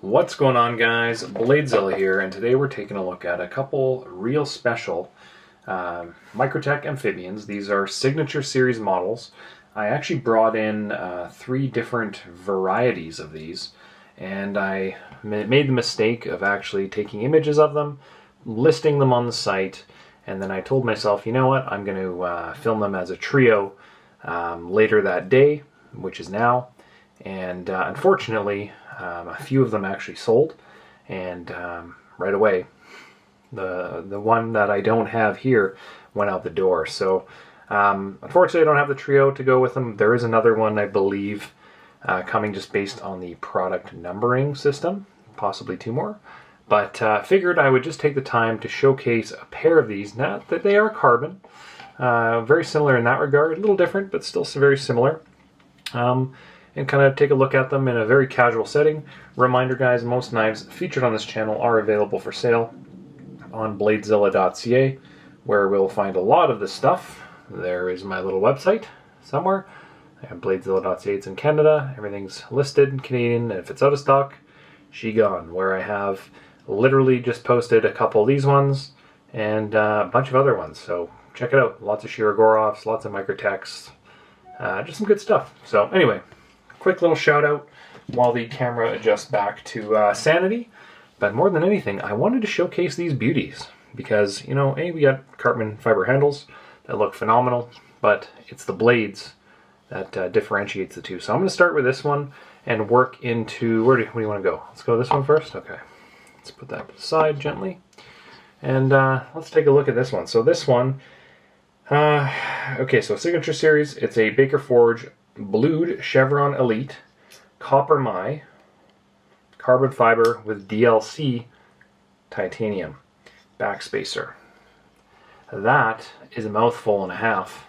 What's going on, guys? Bladezilla here, and today we're taking a look at a couple real special Microtech Amphibians. These are Signature Series models. I actually brought in 3 different varieties of these, and I made the mistake of actually taking images of them, listing them on the site, and then I told myself, you know what, I'm going to film them as a trio later that day, which is now. And unfortunately, a few of them actually sold, and right away, the one that I don't have here went out the door. So unfortunately, I don't have the trio to go with them. There is another one, I believe, coming just based on the product numbering system, possibly 2 more. But figured I would just take the time to showcase a pair of these. Not that they are carbon, very similar in that regard, a little different, but still very similar. And kind of take a look at them in a very casual setting. Reminder, guys, most knives featured on this channel are available for sale on bladezilla.ca, where we'll find a lot of this stuff. There is my little website somewhere. I have bladezilla.ca, it's in Canada. Everything's listed in Canadian, and if it's out of stock, she gone. Where I have literally just posted a couple of these ones and a bunch of other ones. So check it out. Lots of Shiragorovs, lots of Microtechs, just some good stuff. So anyway, quick little shout out while the camera adjusts back to sanity. But more than anything, I wanted to showcase these beauties because, you know, we got carbon fiber handles that look phenomenal, but it's the blades that differentiates the two. So I'm going to start with this one and work into, where do you want to go? Let's go this one first? Okay. Let's put that aside gently. And let's take a look at this one. So this one, okay, so Signature Series, it's a Baker Forge blued Chevron Elite copper my carbon fiber with DLC titanium backspacer. That is a mouthful and a half.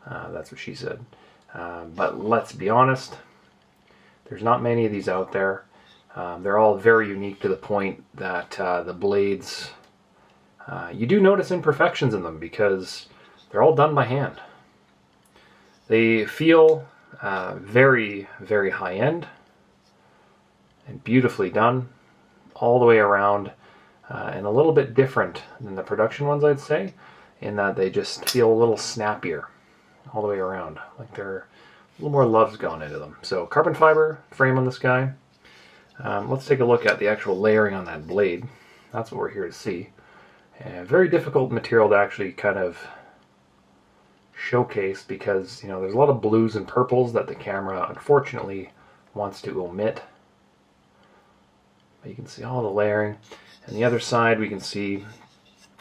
That's what she said. But let's be honest, there's not many of these out there. They're all very unique to the point that the blades, you do notice imperfections in them because they're all done by hand. They feel very, very high-end and beautifully done all the way around, and a little bit different than the production ones, I'd say, in that they just feel a little snappier all the way around, like they're a little more love's gone into them. So carbon fiber frame on this guy. Let's take a look at the actual layering on that blade. That's what we're here to see. Very difficult material to actually kind of showcase because, you know, there's a lot of blues and purples that the camera unfortunately wants to omit. But you can see all the layering. And the other side we can see,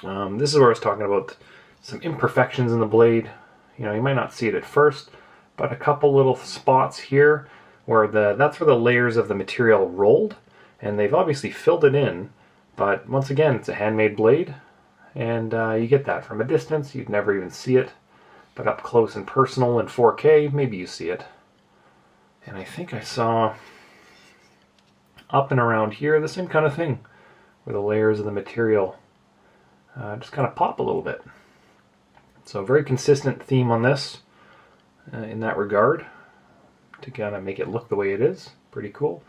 this is where I was talking about some imperfections in the blade. You know, you might not see it at first, but a couple little spots here where that's where the layers of the material rolled, and they've obviously filled it in, but once again, it's a handmade blade, and you get that from a distance. You'd never even see it. But up close and personal in 4K, maybe you see it. And I think I saw up and around here the same kind of thing, where the layers of the material just kind of pop a little bit. So a very consistent theme on this in that regard, to kind of make it look the way it is. Pretty cool.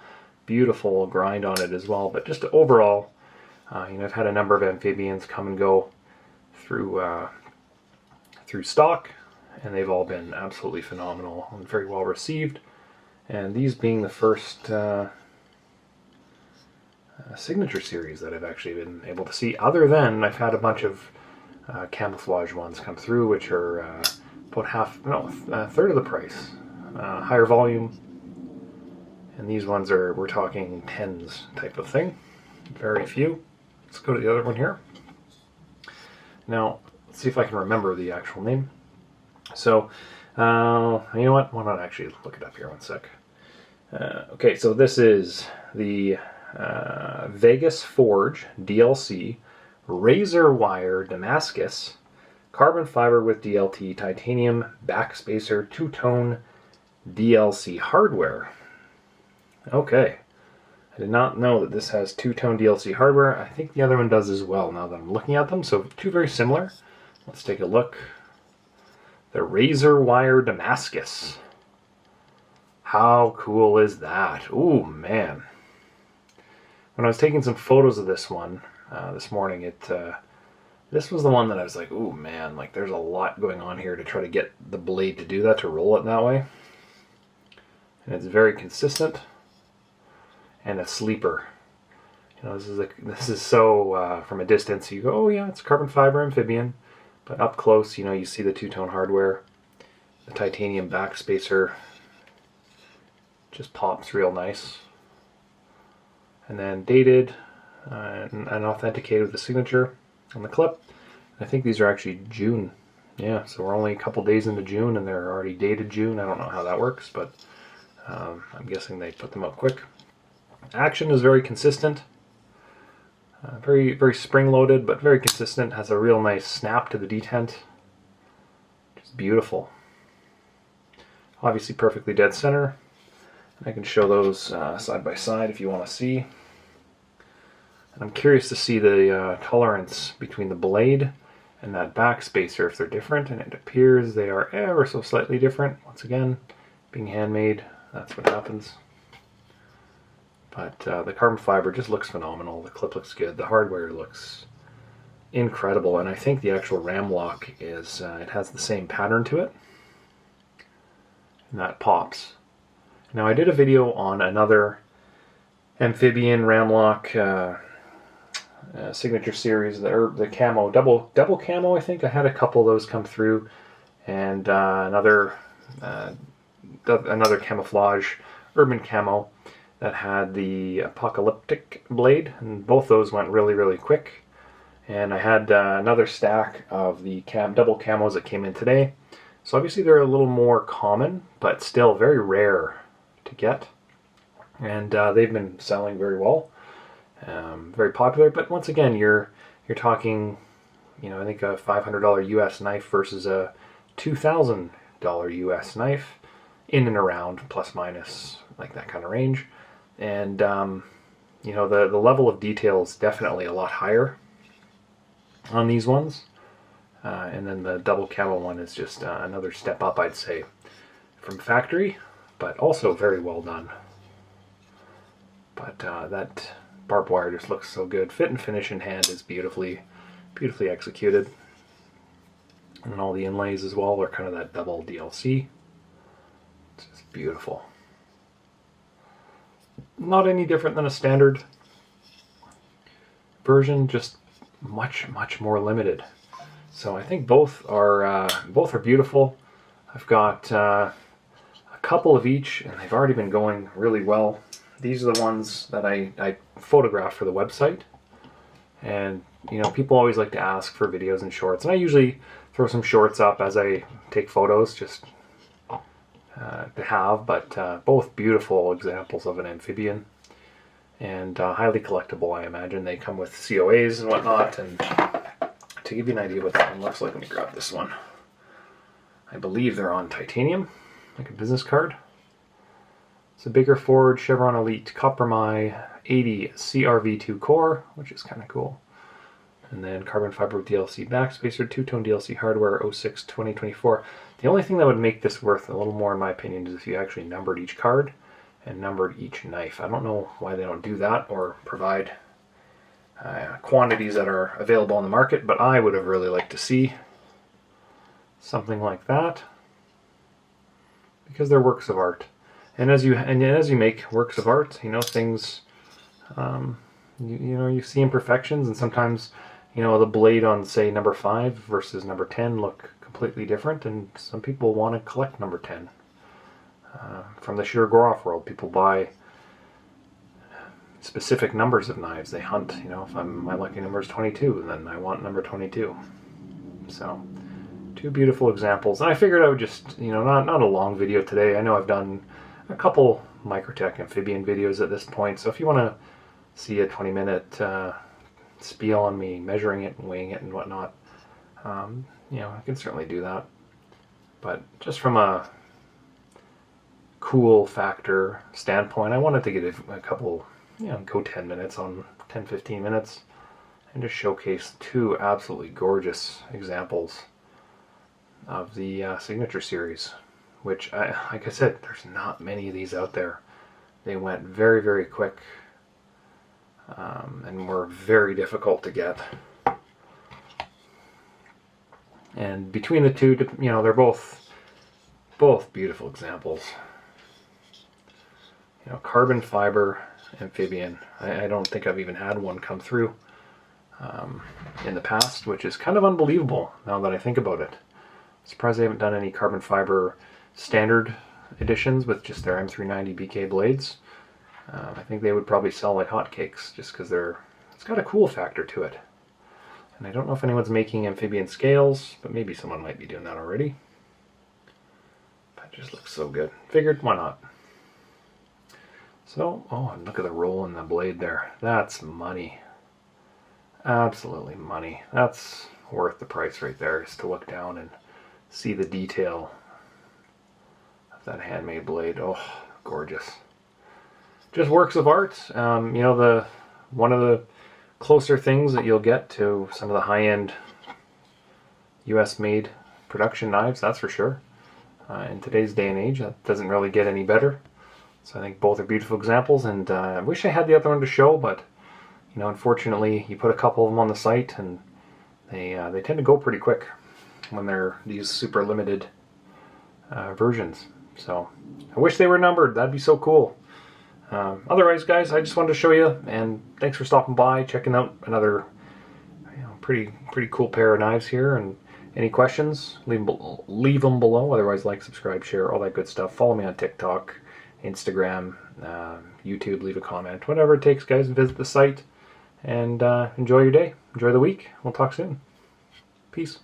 Beautiful grind on it as well. But just overall, you know, I've had a number of amphibians come and go through stock, and they've all been absolutely phenomenal and very well received. And these being the first Signature Series that I've actually been able to see, other than I've had a bunch of camouflage ones come through, which are about a third of the price, higher volume, and these ones we're talking tens type of thing. Very few. Let's go to the other one here. Now, let's see if I can remember the actual name. So, you know what? Why not actually look it up here one sec. Okay, so this is the Vegas Forge DLC razor wire Damascus carbon fiber with DLT titanium backspacer 2-tone DLC hardware. Okay. I did not know that this has 2-tone DLC hardware. I think the other one does as well now that I'm looking at them. So 2 very similar. Let's take a look. The razor wire Damascus. How cool is that? Ooh, man. when I was taking some photos of this one this morning, this was the one that I was like, ooh man, like there's a lot going on here to try to get the blade to do that, to roll it that way. And it's very consistent and a sleeper. You know, this is so from a distance you go, oh yeah, it's carbon fiber amphibian, but up close, you know, you see the two-tone hardware, the titanium backspacer just pops real nice, and then dated and authenticated with the signature on the clip. I think these are actually June. Yeah, so we're only a couple days into June and they're already dated June. I don't know how that works, but I'm guessing they put them up quick. Action is very consistent. Very, very spring-loaded, but very consistent. Has a real nice snap to the detent. Just beautiful. Obviously perfectly dead center. I can show those side by side if you want to see. And I'm curious to see the tolerance between the blade and that back spacer, if they're different, and it appears they are ever so slightly different. Once again, being handmade, that's what happens. But the carbon fiber just looks phenomenal. The clip looks good. The hardware looks incredible, and I think the actual ram lock is, it has the same pattern to it, and that pops. Now I did a video on another amphibian ram lock signature series, the camo, double camo. I think I had a couple of those come through, and another camouflage urban camo that had the apocalyptic blade, and both those went really, really quick. And I had another stack of the double camos that came in today. So obviously they're a little more common, but still very rare to get. And they've been selling very well, very popular. But once again, you're talking, you know, I think a $500 US knife versus a $2,000 US knife, in and around plus minus like that kind of range. And you know, the level of detail is definitely a lot higher on these ones. And then the double camo one is just another step up, I'd say, from factory, but also very well done. But that barbed wire just looks so good. Fit and finish in hand is beautifully executed. And all the inlays as well are kind of that double DLC. It's just beautiful. Not any different than a standard version, just much more limited. So I think both are beautiful. I've got a couple of each, and they've already been going really well. These are the ones that I photographed for the website, and you know, people always like to ask for videos and shorts, and I usually throw some shorts up as I take photos, just to have. But both beautiful examples of an amphibian, and highly collectible. I imagine they come with COAs and whatnot. And to give you an idea what that one looks like, let me grab this one. I believe they're on titanium, like a business card. It's a Baker Forge Chevron Elite Coppermine 80 CRV2 core, which is kind of cool. And then carbon fiber DLC backspacer, two-tone DLC hardware, 06-2024. The only thing that would make this worth a little more, in my opinion, is if you actually numbered each card and numbered each knife. I don't know why they don't do that or provide quantities that are available on the market, but I would have really liked to see something like that, because they're works of art. And as you make works of art, you know, things, you know, you see imperfections, and sometimes, you know, the blade on, say, number 5 versus number 10 look completely different, and some people want to collect number 10. From the sheer grow-off world, people buy specific numbers of knives. They hunt, you know, if my lucky number is 22, then I want number 22. So, two beautiful examples. And I figured I would just, you know, not a long video today. I know I've done a couple Microtech Amphibian videos at this point, so if you want to see a 20-minute spiel on me measuring it and weighing it and whatnot, you know, I can certainly do that. But just from a cool factor standpoint, I wanted to get a couple, you know, go 10 minutes on 10-15 minutes and just showcase two absolutely gorgeous examples of the Signature Series, which, like I said, there's not many of these out there. They went very quick. and were very difficult to get. And between the two, you know, they're both beautiful examples. You know, carbon fiber amphibian. I don't think I've even had one come through in the past, which is kind of unbelievable now that I think about it. Surprised they haven't done any carbon fiber standard editions with just their M390 BK blades. I think they would probably sell like hotcakes just because it's got a cool factor to it. And I don't know if anyone's making amphibian scales, but maybe someone might be doing that already. That just looks so good. Figured, why not? So, oh, and look at the roll in the blade there. That's money. Absolutely money. That's worth the price right there, just to look down and see the detail of that handmade blade. Oh, gorgeous. Just works of art. You know, one of the closer things that you'll get to some of the high-end US-made production knives, that's for sure. In today's day and age, that doesn't really get any better. So I think both are beautiful examples, and I wish I had the other one to show, but you know, unfortunately, you put a couple of them on the site, and they tend to go pretty quick when they're these super limited versions. So I wish they were numbered. That'd be so cool. Otherwise, guys, I just wanted to show you, and thanks for stopping by, checking out another pretty cool pair of knives here. And any questions, leave them below. Otherwise, like, subscribe, share, all that good stuff. Follow me on TikTok, Instagram, YouTube. Leave a comment, whatever it takes, guys. Visit the site and enjoy your day, enjoy the week. We'll talk soon. Peace.